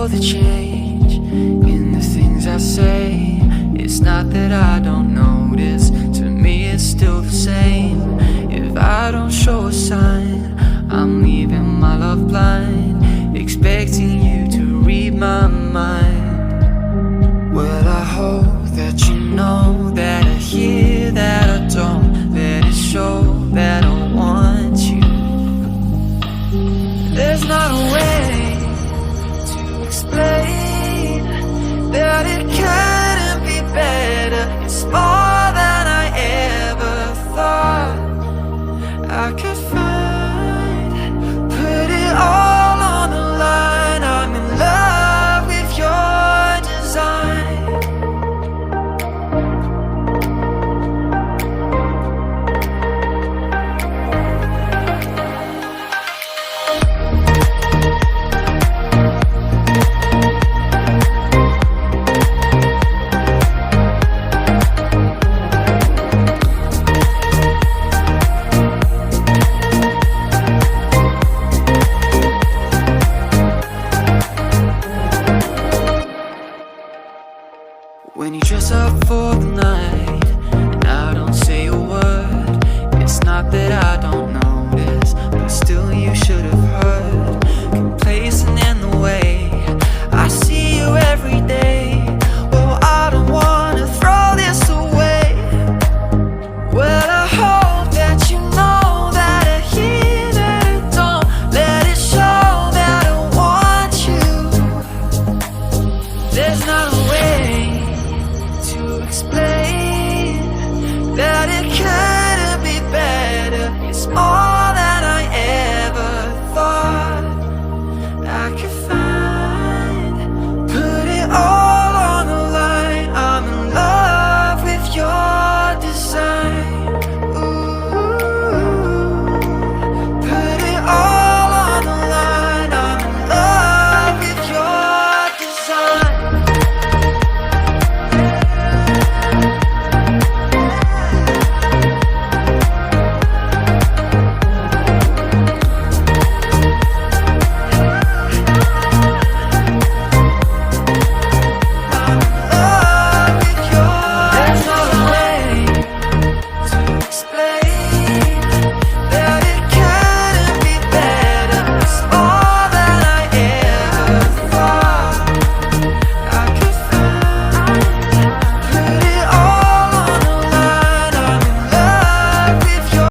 for the change in the things I say. It's not that I don't notice, to me it's still the same. If I don't show a sign, I'm leaving my love blind, expecting you to read my mind. Well, I hope that you know that I hear that I don't, let it show that I want you. There's not a way to explain that it couldn't be better. It's more than I ever thought I could find. Put it all on the line, I'm in love with your design. When you dress up for the night and I don't say a word, it's not that I don't notice, but still you should have heard. Complacent in the way I see you every day. Well, I don't wanna throw this away. Well, I hope that you know that I hear that I don't, let it show that I want you. There's not a way to explain.